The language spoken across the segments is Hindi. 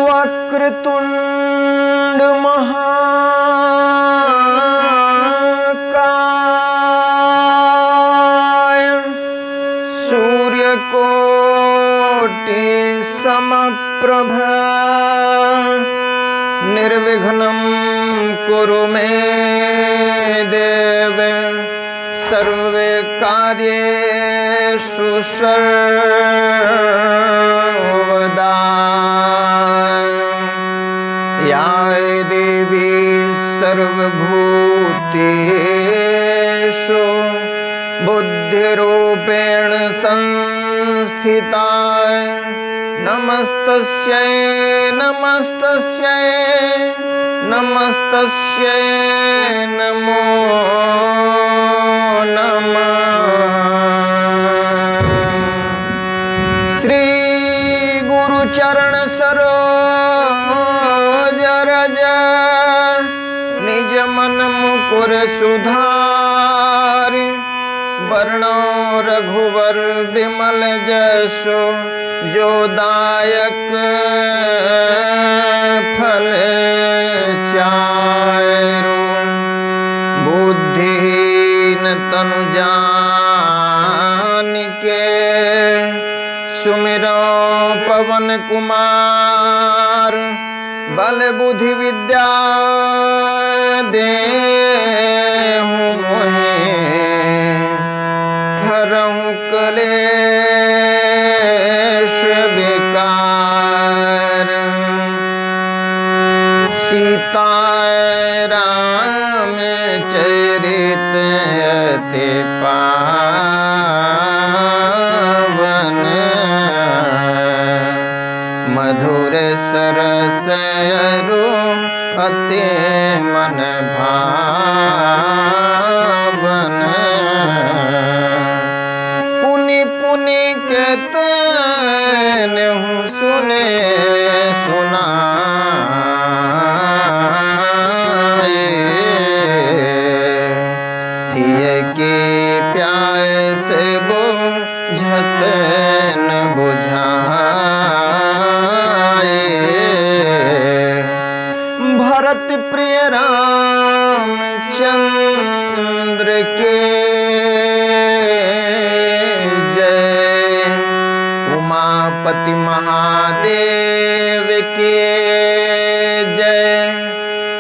वक्रतुंड महाकाय सूर्यकोटि समप्रभ निर्विघ्नं कुरु मे देव सर्वे कार्येषु सर्वदा। या देवी सर्वभूतेषु बुद्धिरूपेण संस्थिता नमस्तस्यै नमस्तस्यै नमस्तस्यै नमो नमः। श्री गुरु चरण सरोज रज निज मन मुकुर सुधारि वर्णो रघुवर विमल जसो जो दायक फल चारु बुद्धिहीन तनु जानिके सुमिरो पवन कुमार बल बुद्धि विद्या देहु मोहि हरहु क्लेश विकार। सीता राम चरित अति पावन मधुर सरस अरु अति मन भावन। पुनि पुनि केतन सुने सुनाए हिय के प्यास बुझत न बुझाए। भरत प्रिय रामचंद्र के जय उमापति महादेव के जय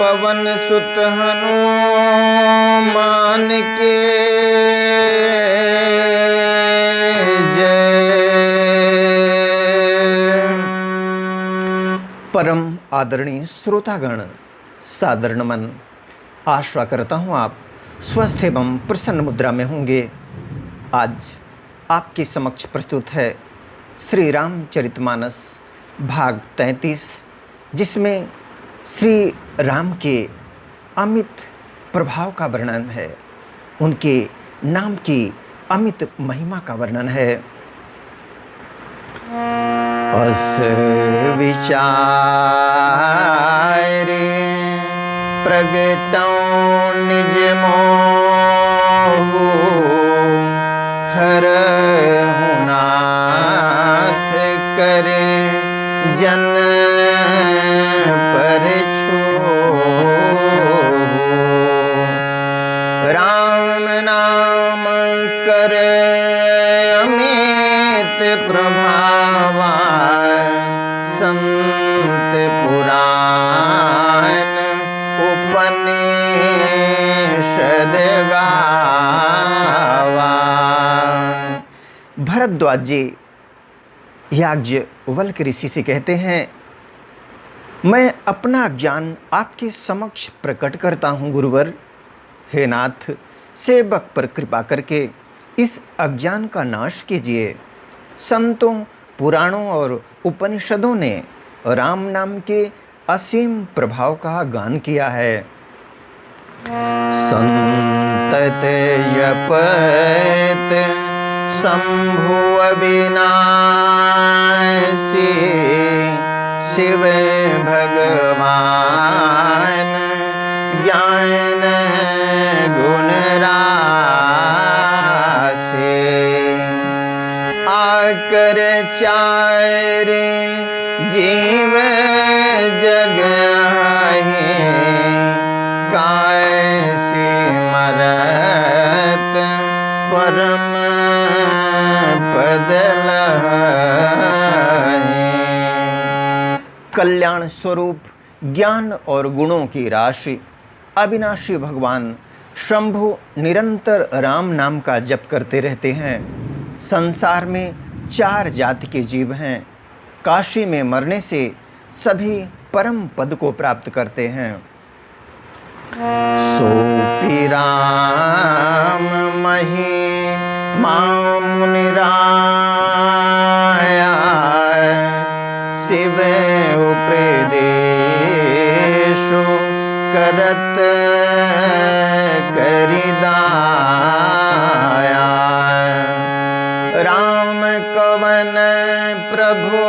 पवन सुत हनुमान के जय। परम आदरणीय श्रोतागण सादर नमन। आशा करता हूँ आप स्वस्थ एवं प्रसन्न मुद्रा में होंगे। आज आपके समक्ष प्रस्तुत है श्री रामचरितमानस भाग 33, जिसमें श्री राम के अमित प्रभाव का वर्णन है, उनके नाम की अमित महिमा का वर्णन है। अस विचारे प्रगटौ निज मोहु हरहु नाथ करे जन पर छोहु। राम नाम करे अमित प्रभावा संत पुराण उपनिषद गावा। भरद्वाज जी याज्ञवल्क्य ऋषि से कहते हैं, मैं अपना ज्ञान आपके समक्ष प्रकट करता हूँ गुरुवर। हे नाथ, सेवक पर कृपा करके इस अज्ञान का नाश कीजिए। संतों, पुराणों और उपनिषदों ने राम नाम के असीम प्रभाव का गान किया है। संतत जपत शंभु अविनाशी शिव भगवान ज्ञान गुण राशि। आकर चार जीव जगहि कायसी मरत परम पद लहै। कल्याण स्वरूप ज्ञान और गुणों की राशि अविनाशी भगवान शंभु निरंतर राम नाम का जप करते रहते हैं। संसार में 4 जाति के जीव हैं। काशी में मरने से सभी परम पद को प्राप्त करते हैं। सोपी राम मही मुनि राया शिव उपदेशु करत करिदाया। राम कवन प्रभु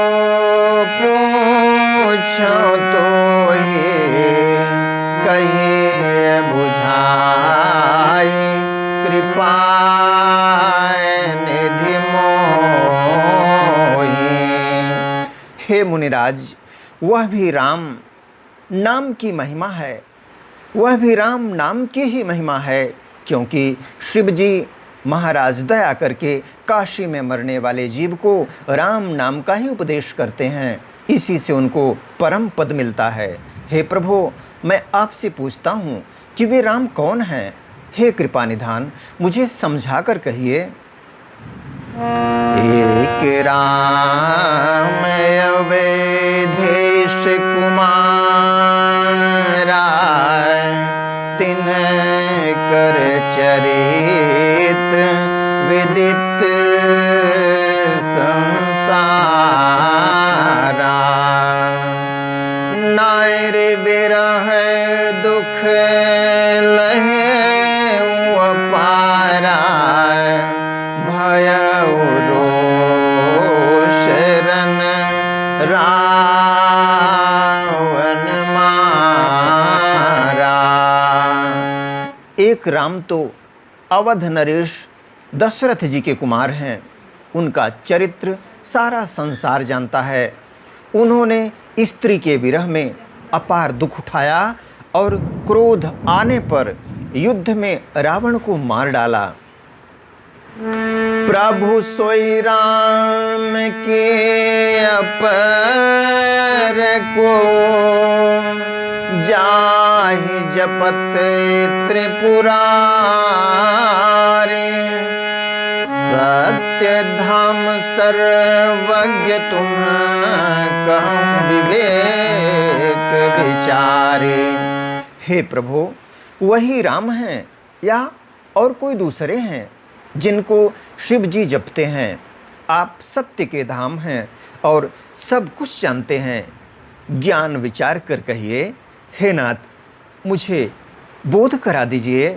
पूछो तो ही कहिए बुझाई कृपा निधि मोहि। हे मुनिराज, वह भी राम नाम की महिमा है, वह भी राम नाम की ही महिमा है, क्योंकि शिव जी महाराज दया करके काशी में मरने वाले जीव को राम नाम का ही उपदेश करते हैं। इसी से उनको परम पद मिलता है। हे प्रभु, मैं आपसे पूछता हूँ कि वे राम कौन हैं? हे कृपा निधान, मुझे समझा कर कहिए। एक राम अवधेश कुमारा तिन कर चरित विदित संसारा। नायर विरह दुख लहे अपारा भय रोषरन रावण मारा। एक राम तो अवध नरेश दशरथ जी के कुमार हैं। उनका चरित्र सारा संसार जानता है। उन्होंने स्त्री के विरह में अपार दुख उठाया और क्रोध आने पर युद्ध में रावण को मार डाला। प्रभु सोई राम के अपर को जाहि जपत त्रिपुरारी। सत्य धाम सर्वज्ञ तुम कहूँ विवेक विचारे। हे प्रभु, वही राम हैं या और कोई दूसरे हैं जिनको शिव जी जपते हैं? आप सत्य के धाम हैं और सब कुछ जानते हैं। ज्ञान विचार कर कहिए। हे नाथ, मुझे बोध करा दीजिए।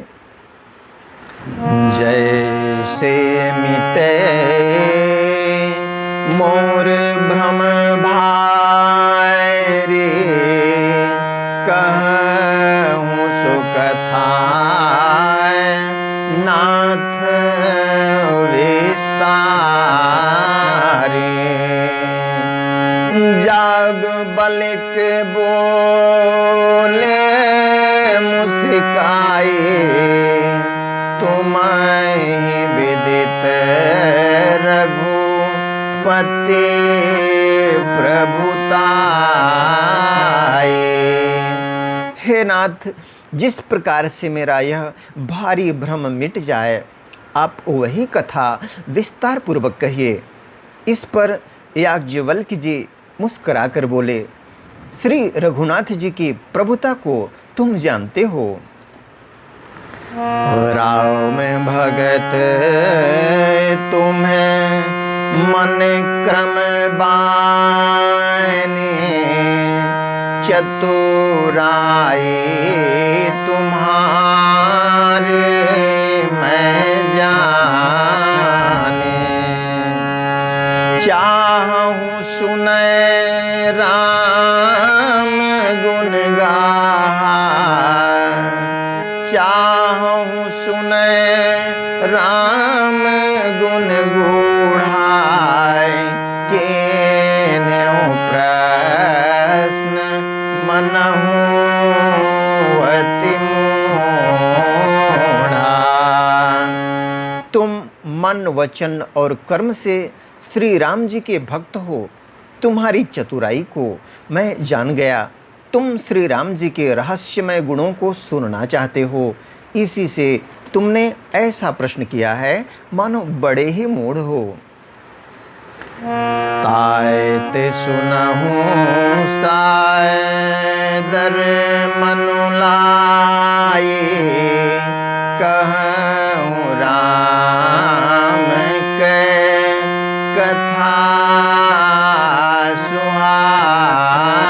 जैसे मिटे मोर भ्रम भारी कहूँ सुकथा नाथ विस्तारे। जाग बलिक बोले मुस्काई तुम्हें विदित रघुपति प्रभुताए। हे नाथ, जिस प्रकार से मेरा यह भारी भ्रम मिट जाए, आप वही कथा विस्तार पूर्वक कहिए। इस पर याज्ञवल्क्य जी मुस्कुरा कर बोले, श्री रघुनाथ जी की प्रभुता को तुम जानते हो। राम भगत तुम्हें मन क्रम बानी चतुराई तुम्हारे मैं जाने। चाहूँ सुने राम गुण गाहा चाहूँ सुने राम गुण गूढ़ाय के प्रगट मन, वचन और कर्म से श्री राम जी के भक्त हो। तुम्हारी चतुराई को मैं जान गया। तुम श्री राम जी के रहस्यमय गुणों को सुनना चाहते हो, इसी से तुमने ऐसा प्रश्न किया है मानो बड़े ही मूढ़ हो। तायते सुनहु सादर मनु लाए, कहूँ राम के कथा सुहाए।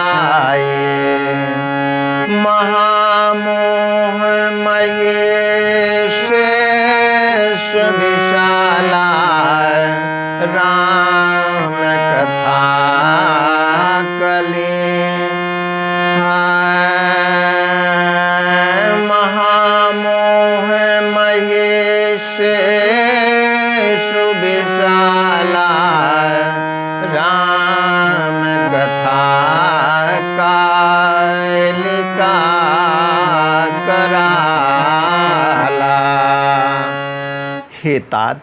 महामोह महेश विशाला, राम कथा कले। महामोह महेश विशाला, राम कथा कालिका कराला। हे तात,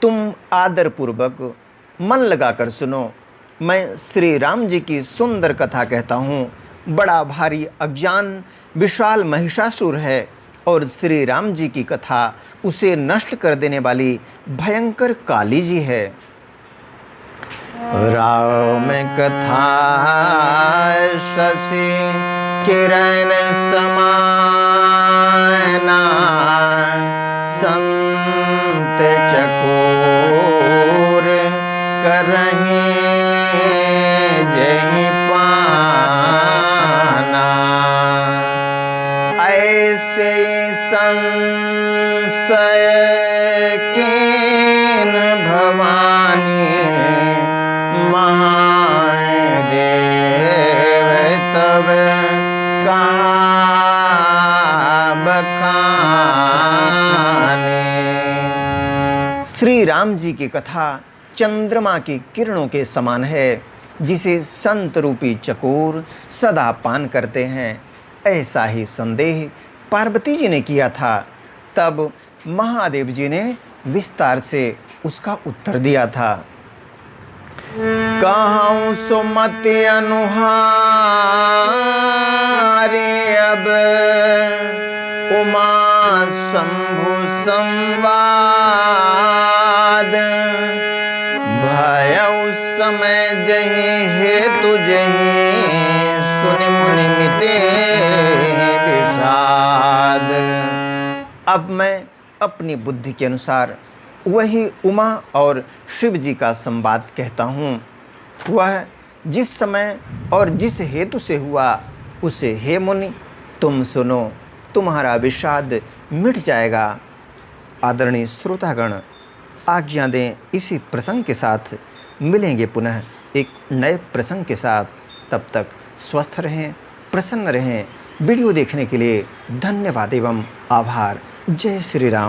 तुम आदर पूर्वक मन लगाकर सुनो। मैं श्री राम जी की सुंदर कथा कहता हूँ। बड़ा भारी अज्ञान विशाल महिषासुर है और श्री राम जी की कथा उसे नष्ट कर देने वाली भयंकर काली जी है। राम कथा शशि किरण समाना, संत चकोर करहीं जहीं पाना। ऐसे संशय कीन भवानी, महादेव तब कहाँ बखाने। श्री राम जी की कथा चंद्रमा की किरणों के समान है, जिसे संत रूपी चकोर सदा पान करते हैं। ऐसा ही संदेह पार्वती जी ने किया था। तब महादेव जी ने विस्तार से उसका उत्तर दिया था। कहूँ सुमति अनुहारे, अब उमा शंभु संवाद। भय उस समय जही हेतु जही, सुनि मुनि मिटे विषाद। अब मैं अपनी बुद्धि के अनुसार वही उमा और शिव जी का संवाद कहता हूँ। वह जिस समय और जिस हेतु से हुआ, उसे हे मुनि तुम सुनो, तुम्हारा विषाद मिट जाएगा। आदरणीय श्रोतागण, आज्ञा दें इसी प्रसंग के साथ मिलेंगे पुनः एक नए प्रसंग के साथ। तब तक स्वस्थ रहें, प्रसन्न रहें। वीडियो देखने के लिए धन्यवाद एवं आभार। जय श्री राम।